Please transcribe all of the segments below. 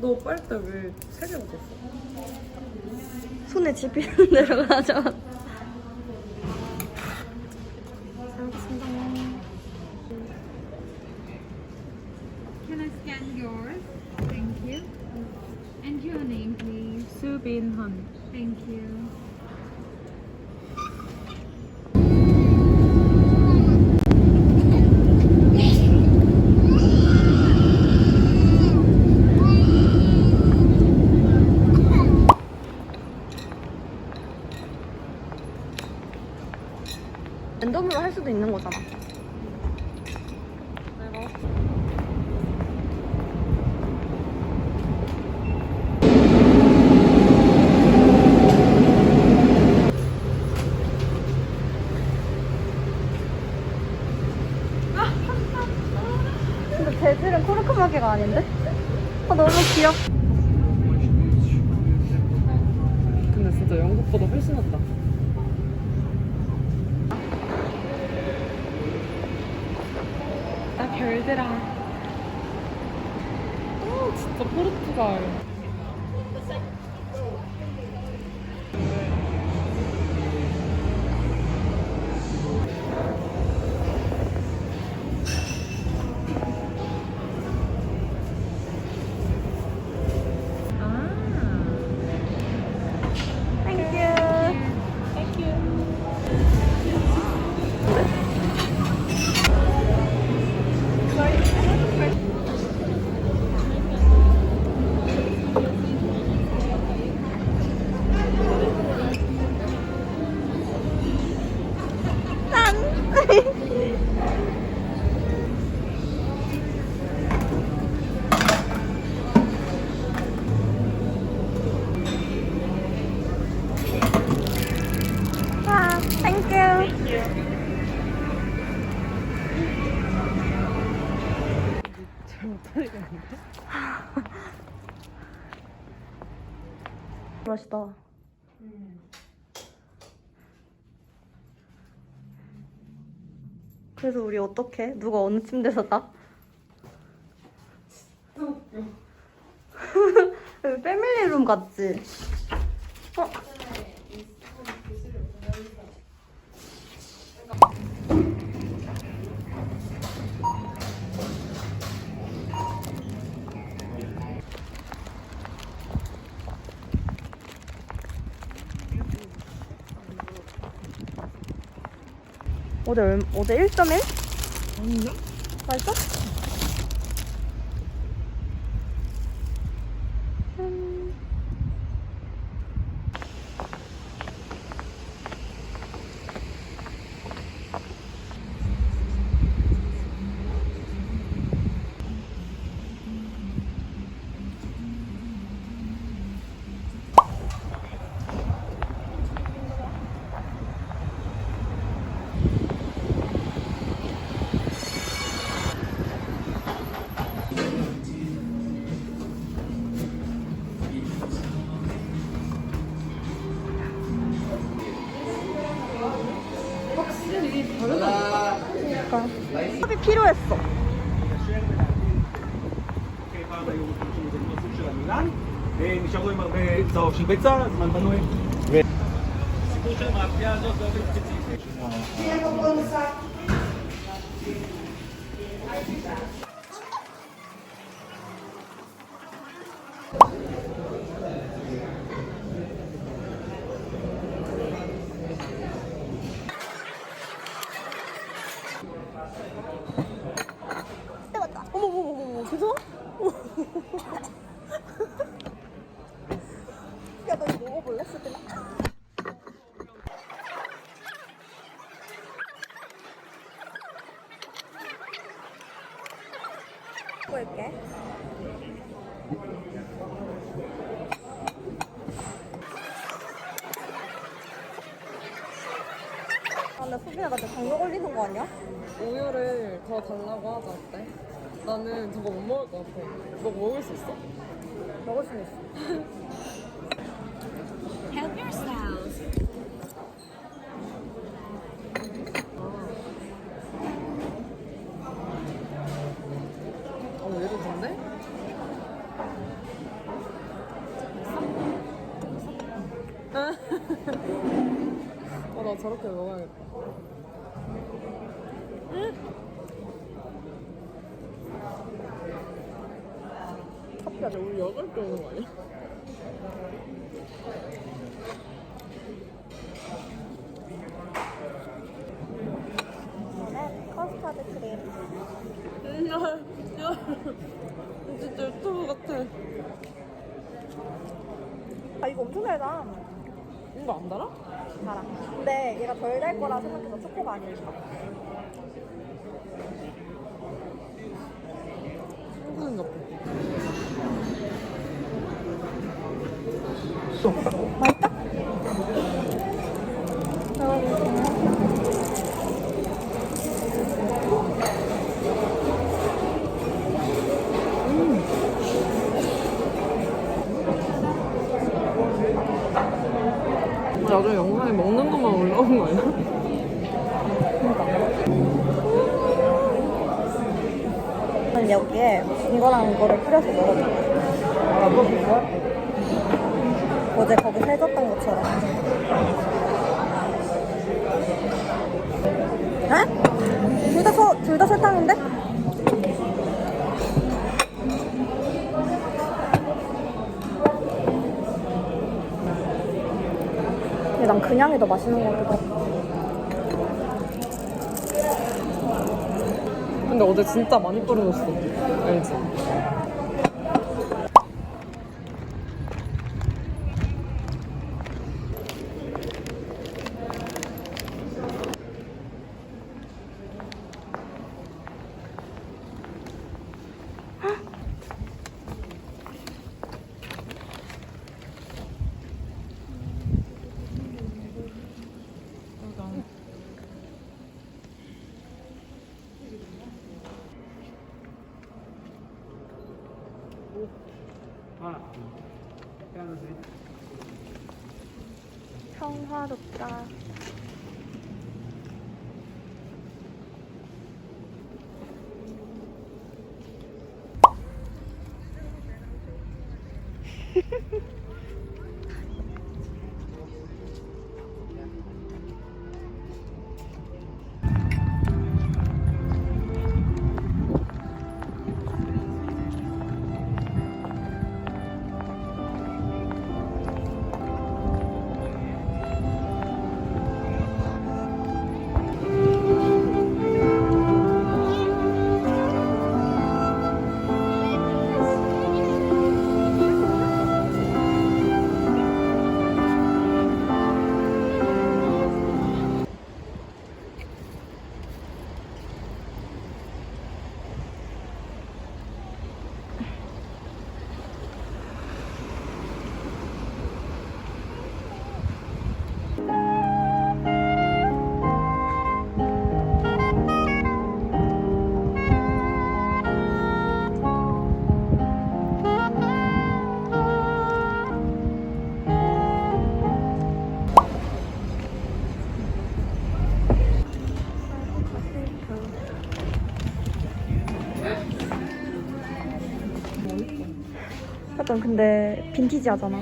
너 빨대 왜 3개 묻었어? 손에 집히는 대로 가져. Can I scan yours? Thank you. And your name, please. 수빈헌. Thank you. 랜덤으로 할 수도 있는 거잖아. 근데 재질은 코르크마개가 아닌데? 아, 너무 귀엽. 근데 진짜 영국보다 훨씬 낫다. 나 별들아. 진짜 포르투갈. 잘 못하겠는데? 맛있다. 그래서 우리 어떡해? 누가 어느 침대에서 자? 여기 패밀리룸 같지? 어? 어제 1.1? 아니야? 맛있어? 확실히 다르다. 그러니까 수업이 필요했어. נשארו עם הרבה צהוב של ביצה, זמן בנוי. הסיפור של המאפייה הזאת באופן ספציפי. 어머머머머, 죄송? 야, 너 이거 먹어볼래? 수빈아? 올게. 아, 근데 수빈아, 나 지금 당뇨 걸리는 거 아니야? 우유를 더 달라고 하자 어때? 나는 저거 못 먹을 것 같아. 너 먹을 수 있어? 먹을 수 있어. Help yourselves. 어, 얘도 좋네? 나 저렇게 먹어야겠다. 커피가 우리 8개 오는 거 아니야? 이거는 커스터드 크림. 진짜 유튜브 같아. 아, 이거 엄청 달다. 이거 안 달아? 달아. 근데 얘가 덜 달 거라 생각해서 초코가 아닐까. 친구는 같아. 맛있다? 나중에 영상에 먹는 것만 올라오는 거 아니야? 저는 여기에 이거랑 이거를 뿌려서 먹어줄 거야. 어제 거기 세졌던 것처럼. 에? 둘 다 설탕인데? 근데 난 그냥이 더 맛있는 것 같기도 하고. 근데 어제 진짜 많이 떨어졌어. 알지? 평화롭다. 약간 근데 빈티지하잖아.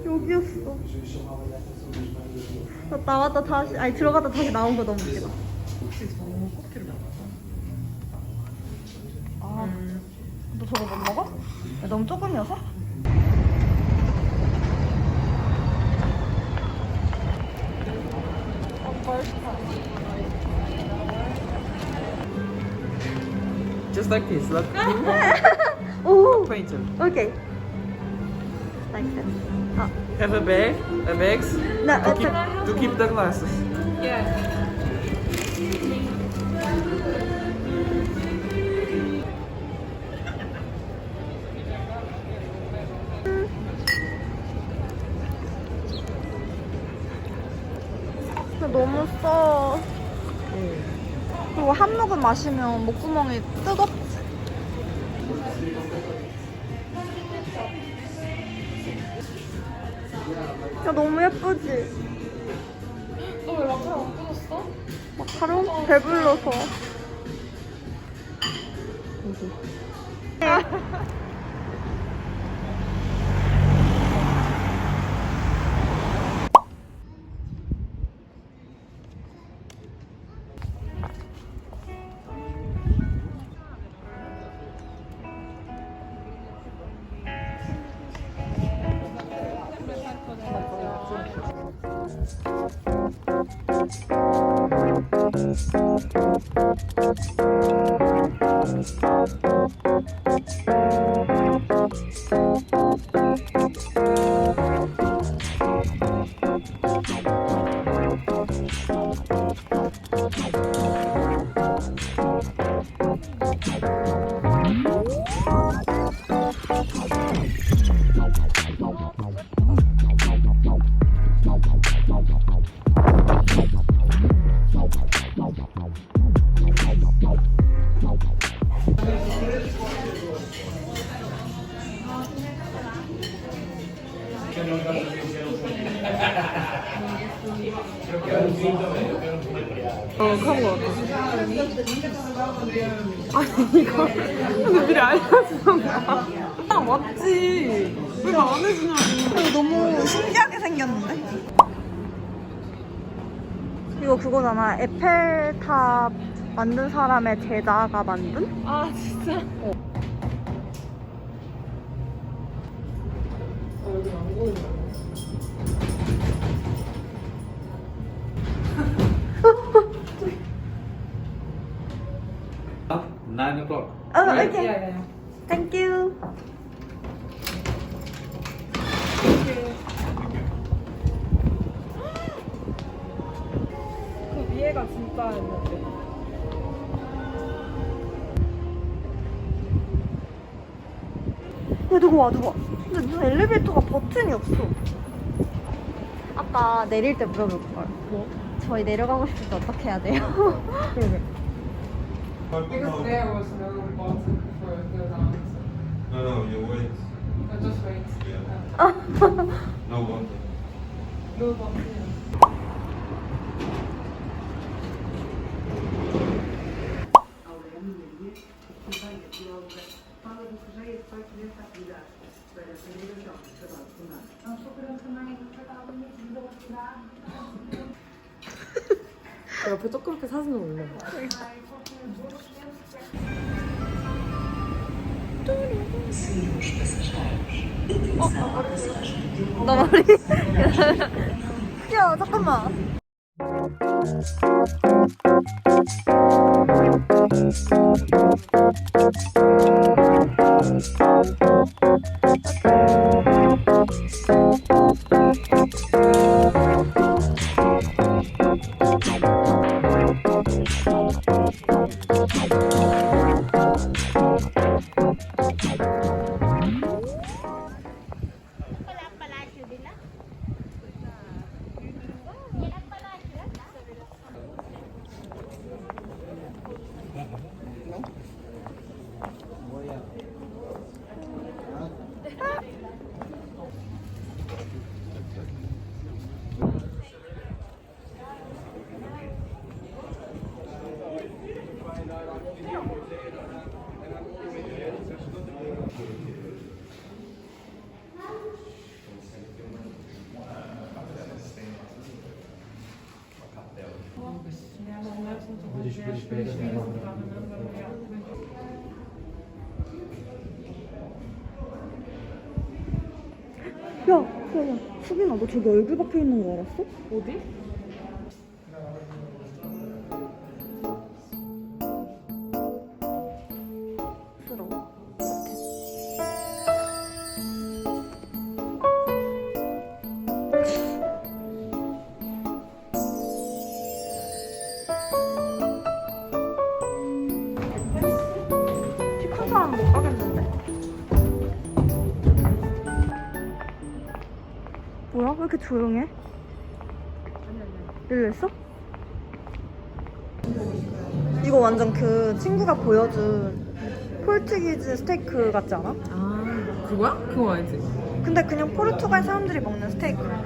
여기였어. 나 나왔다 다시, 아니 들어갔다 다시 나온 거 너무 웃기다. 아, 너 저거 못 먹어? 야, 너무 조금이어서? Just like this, look. 오, Painter. 오케이. Like this. Oh. Have a bag, bags No, to keep the glasses. Yeah. 근데 너무 써. 그리고 한 모금 마시면 목구멍이 뜨겁지. 야, 너무 예쁘지? 너 왜 마카롱 안 끊었어? 마카롱? 배불러서. 그런 거 같아. 아니, 이거. 근데 미리 알려주는 거야. 아, 맞지. 왜 말 안 해주냐고. 너무 신기하게 생겼는데? 이거 그거잖아. 에펠탑 만든 사람의 제자가 만든? 아, 진짜? 여기 안 보이네. Up 9 o'clock. 오케이. 야야야. 땡큐. 그 위에가 진짜였는데. 야, 누구 와, 누구 와. 근데 무슨 엘리베이터가 버튼이 없어. 아까 내릴 때 물어볼걸. 뭐? 저희 내려가고 싶을 때 어떻게 해야 돼요? 그러게. Because there was no button for the dance. No, you wait. Just wait. Yeah. No wonder. No button. 옆에 조그맣게 사진을 올려. 나 머리. 야, 잠깐만. 야, 야, 야, 수빈아, 너 저기 얼굴 박혀 있는 거 알았어? 어디? 싫어. 이렇게 조용해? 열렸어? 이거 완전 그 친구가 보여준 포르투기즈 스테이크 같지 않아? 아, 그거야? 그거 알지? 근데 그냥 포르투갈 사람들이 먹는 스테이크야.